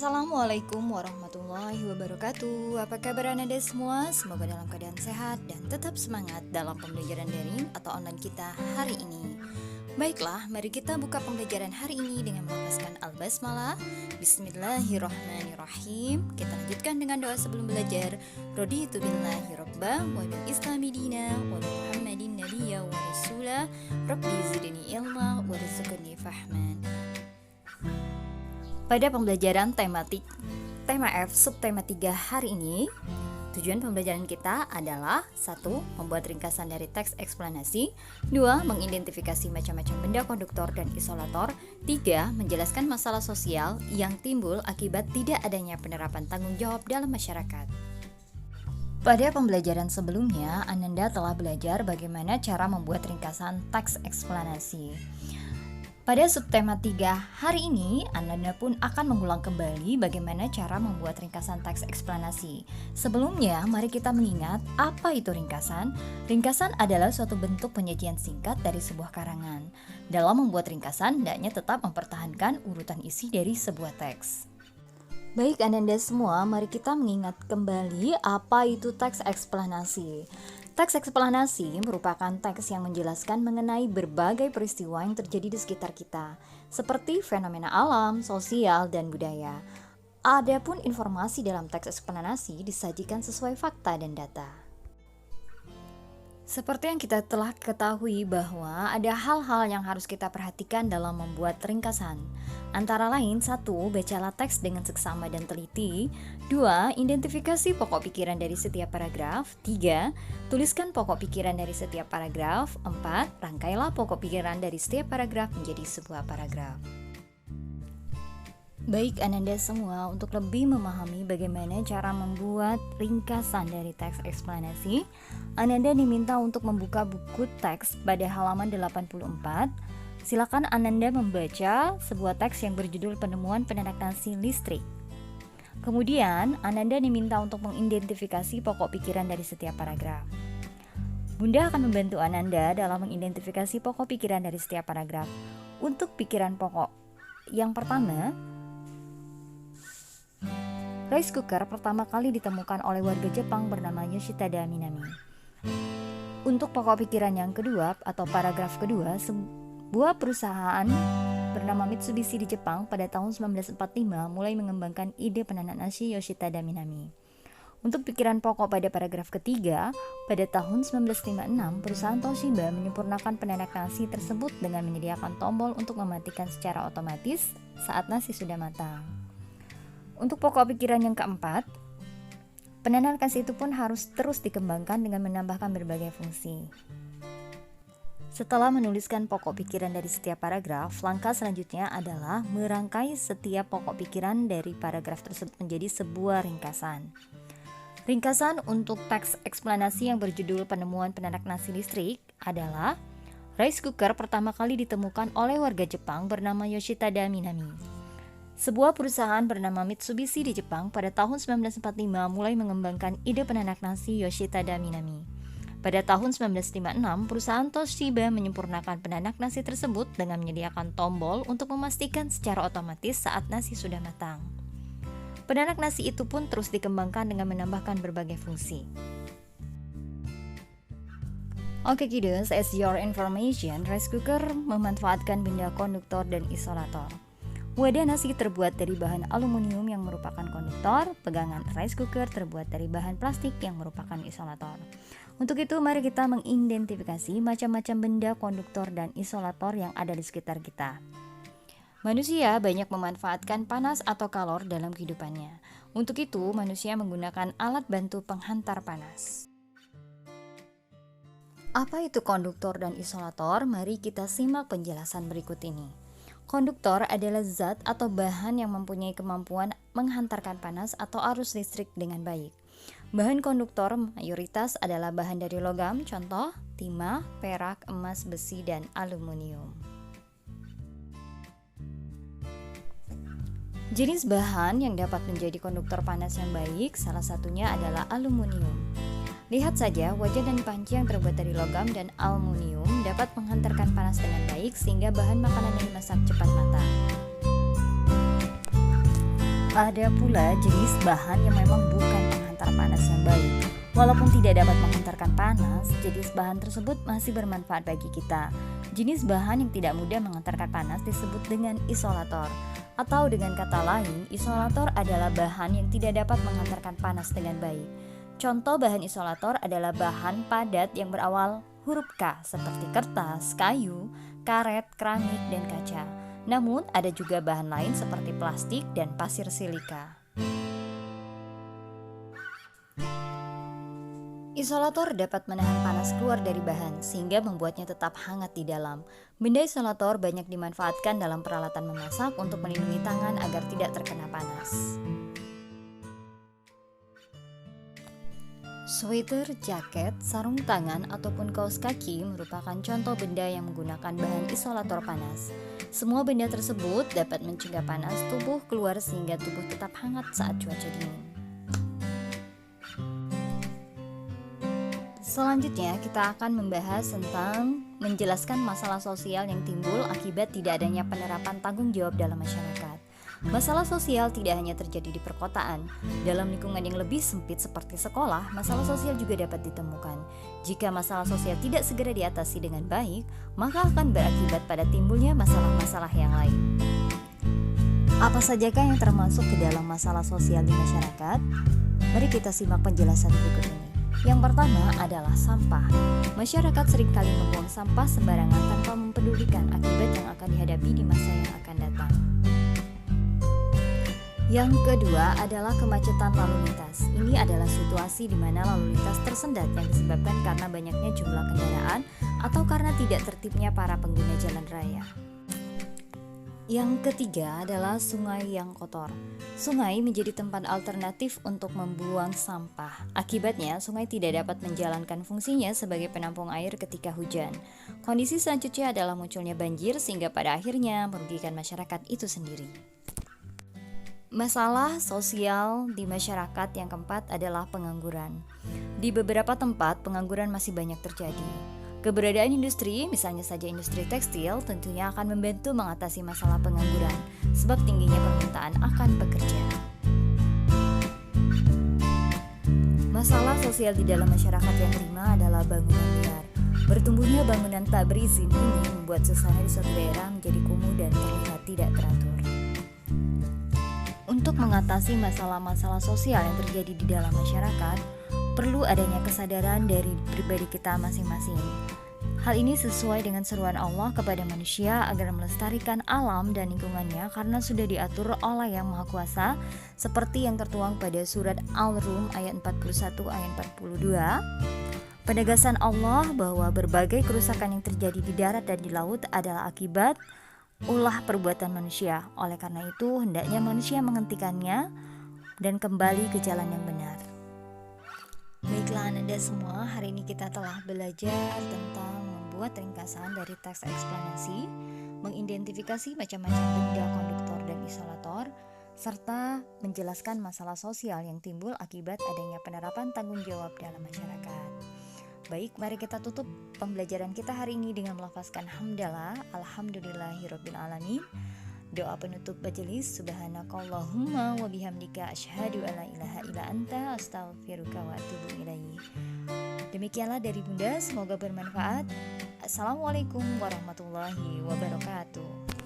Assalamualaikum warahmatullahi wabarakatuh. Apa kabar Anda semua? Semoga dalam keadaan sehat dan tetap semangat dalam pembelajaran daring atau online kita hari ini. Baiklah, mari kita buka pembelajaran hari ini dengan melafazkan Al-Basmalah. Bismillahirrahmanirrahim. Kita lanjutkan dengan doa sebelum belajar. Raditu billahi rabba wa bil islami dina wa bi Muhammadin nabiyya wa rasula. Rabbi zidni ilma warzuqni fahman. Pada pembelajaran tema F subtema 3 hari ini, tujuan pembelajaran kita adalah 1. Membuat ringkasan dari teks eksplanasi, 2. Mengidentifikasi macam-macam benda konduktor dan isolator, 3. Menjelaskan masalah sosial yang timbul akibat tidak adanya penerapan tanggung jawab dalam masyarakat. Pada pembelajaran sebelumnya, Ananda telah belajar bagaimana cara membuat ringkasan teks eksplanasi. Pada subtema 3 hari ini, Ananda pun akan mengulang kembali bagaimana cara membuat ringkasan teks eksplanasi. Sebelumnya, mari kita mengingat apa itu ringkasan. Ringkasan adalah suatu bentuk penyajian singkat dari sebuah karangan. Dalam membuat ringkasan, hendaknya tetap mempertahankan urutan isi dari sebuah teks. Baik Ananda semua, mari kita mengingat kembali apa itu teks eksplanasi. Teks eksplanasi merupakan teks yang menjelaskan mengenai berbagai peristiwa yang terjadi di sekitar kita, seperti fenomena alam, sosial, dan budaya. Adapun informasi dalam teks eksplanasi disajikan sesuai fakta dan data. Seperti yang kita telah ketahui bahwa ada hal-hal yang harus kita perhatikan dalam membuat ringkasan. Antara lain 1. Bacalah teks dengan seksama dan teliti. 2. Identifikasi pokok pikiran dari setiap paragraf. 3. Tuliskan pokok pikiran dari setiap paragraf. 4. Rangkailah pokok pikiran dari setiap paragraf menjadi sebuah paragraf. Baik Ananda semua, untuk lebih memahami bagaimana cara membuat ringkasan dari teks eksplanasi, Ananda diminta untuk membuka buku teks pada halaman 84. Silakan Ananda membaca sebuah teks yang berjudul Penemuan Pendeteksi Listrik. Kemudian, Ananda diminta untuk mengidentifikasi pokok pikiran dari setiap paragraf. Bunda akan membantu Ananda dalam mengidentifikasi pokok pikiran dari setiap paragraf. Untuk pikiran pokok yang pertama, rice cooker pertama kali ditemukan oleh warga Jepang bernama Yoshitada Minami. Untuk pokok pikiran yang kedua atau paragraf kedua, sebuah perusahaan bernama Mitsubishi di Jepang pada tahun 1945 mulai mengembangkan ide penanak nasi Yoshitada Minami. Untuk pikiran pokok pada paragraf ketiga, pada tahun 1956 perusahaan Toshiba menyempurnakan penanak nasi tersebut dengan menyediakan tombol untuk mematikan secara otomatis saat nasi sudah matang. Untuk pokok pikiran yang keempat, penanak nasi itu pun harus terus dikembangkan dengan menambahkan berbagai fungsi. Setelah menuliskan pokok pikiran dari setiap paragraf, langkah selanjutnya adalah merangkai setiap pokok pikiran dari paragraf tersebut menjadi sebuah ringkasan. Ringkasan untuk teks eksplanasi yang berjudul Penemuan Penanak Nasi Listrik adalah rice cooker pertama kali ditemukan oleh warga Jepang bernama Yoshitada Minami. Sebuah perusahaan bernama Mitsubishi di Jepang pada tahun 1945 mulai mengembangkan ide penanak nasi Yoshitada Minami. Pada tahun 1956, perusahaan Toshiba menyempurnakan penanak nasi tersebut dengan menyediakan tombol untuk memastikan secara otomatis saat nasi sudah matang. Penanak nasi itu pun terus dikembangkan dengan menambahkan berbagai fungsi. Oke kiddos, as your information, rice cooker memanfaatkan benda konduktor dan isolator. Wadah nasi terbuat dari bahan aluminium yang merupakan konduktor, pegangan rice cooker terbuat dari bahan plastik yang merupakan isolator. Untuk itu, mari kita mengidentifikasi macam-macam benda konduktor dan isolator yang ada di sekitar kita. Manusia banyak memanfaatkan panas atau kalor dalam kehidupannya. Untuk itu, manusia menggunakan alat bantu penghantar panas. Apa itu konduktor dan isolator? Mari kita simak penjelasan berikut ini. Konduktor adalah zat atau bahan yang mempunyai kemampuan menghantarkan panas atau arus listrik dengan baik. Bahan konduktor mayoritas adalah bahan dari logam, contoh timah, perak, emas, besi, dan aluminium. Jenis bahan yang dapat menjadi konduktor panas yang baik, salah satunya adalah aluminium. Lihat saja, wajan dan panci yang terbuat dari logam dan aluminium dapat menghantarkan panas dengan baik sehingga bahan makanan yang dimasak cepat matang. Ada pula jenis bahan yang memang bukan penghantar panas yang baik. Walaupun tidak dapat menghantarkan panas, jenis bahan tersebut masih bermanfaat bagi kita. Jenis bahan yang tidak mudah menghantarkan panas disebut dengan isolator. Atau dengan kata lain, isolator adalah bahan yang tidak dapat menghantarkan panas dengan baik. Contoh bahan isolator adalah bahan padat yang berawal huruf K seperti kertas, kayu, karet, keramik, dan kaca. Namun ada juga bahan lain seperti plastik dan pasir silika. Isolator dapat menahan panas keluar dari bahan sehingga membuatnya tetap hangat di dalam. Benda isolator banyak dimanfaatkan dalam peralatan memasak untuk melindungi tangan agar tidak terkena panas. Sweater, jaket, sarung tangan, ataupun kaos kaki merupakan contoh benda yang menggunakan bahan isolator panas. Semua benda tersebut dapat mencegah panas tubuh keluar sehingga tubuh tetap hangat saat cuaca dingin. Selanjutnya kita akan membahas tentang menjelaskan masalah sosial yang timbul akibat tidak adanya penerapan tanggung jawab dalam masyarakat. Masalah sosial tidak hanya terjadi di perkotaan. Dalam lingkungan yang lebih sempit seperti sekolah, masalah sosial juga dapat ditemukan. Jika masalah sosial tidak segera diatasi dengan baik, maka akan berakibat pada timbulnya masalah-masalah yang lain. Apa sajakah yang termasuk ke dalam masalah sosial di masyarakat? Mari kita simak penjelasan berikut ini. Yang pertama adalah sampah. Masyarakat seringkali membuang sampah sembarangan tanpa mempedulikan akibat yang akan dihadapi di masa yang akan datang. Yang kedua adalah kemacetan lalu lintas. Ini adalah situasi di mana lalu lintas tersendat yang disebabkan karena banyaknya jumlah kendaraan atau karena tidak tertibnya para pengguna jalan raya. Yang ketiga adalah sungai yang kotor. Sungai menjadi tempat alternatif untuk membuang sampah. Akibatnya, sungai tidak dapat menjalankan fungsinya sebagai penampung air ketika hujan. Kondisi selanjutnya adalah munculnya banjir sehingga pada akhirnya merugikan masyarakat itu sendiri. Masalah sosial di masyarakat yang keempat adalah pengangguran. Di beberapa tempat, pengangguran masih banyak terjadi. Keberadaan industri, misalnya saja industri tekstil, tentunya akan membantu mengatasi masalah pengangguran, sebab tingginya permintaan akan pekerja. Masalah sosial di dalam masyarakat yang kelima adalah bangunan liar. Bertumbuhnya bangunan tak berizin ini membuat suasana di suatu daerah menjadi kumuh dan terlihat tidak teratur. Untuk mengatasi masalah-masalah sosial yang terjadi di dalam masyarakat, perlu adanya kesadaran dari pribadi kita masing-masing. Hal ini sesuai dengan seruan Allah kepada manusia agar melestarikan alam dan lingkungannya karena sudah diatur oleh Yang Maha Kuasa seperti yang tertuang pada surat Al-Rum ayat 41 ayat 42. Penegasan Allah bahwa berbagai kerusakan yang terjadi di darat dan di laut adalah akibat ulah perbuatan manusia. Oleh karena itu, hendaknya manusia menghentikannya dan kembali ke jalan yang benar. Baiklah Anda semua, hari ini kita telah belajar tentang membuat ringkasan dari teks eksplanasi, mengidentifikasi macam-macam benda konduktor dan isolator, serta menjelaskan masalah sosial yang timbul akibat adanya penerapan tanggung jawab dalam masyarakat. Baik, mari kita tutup pembelajaran kita hari ini dengan melafazkan hamdalah, alhamdulillahirabbil alamin. Doa penutup majelis, subhanakallahumma wa bihamdika asyhadu alla ilaha illa anta astaghfiruka wa atubu ilaik. Demikianlah dari Bunda, semoga bermanfaat. Assalamualaikum warahmatullahi wabarakatuh.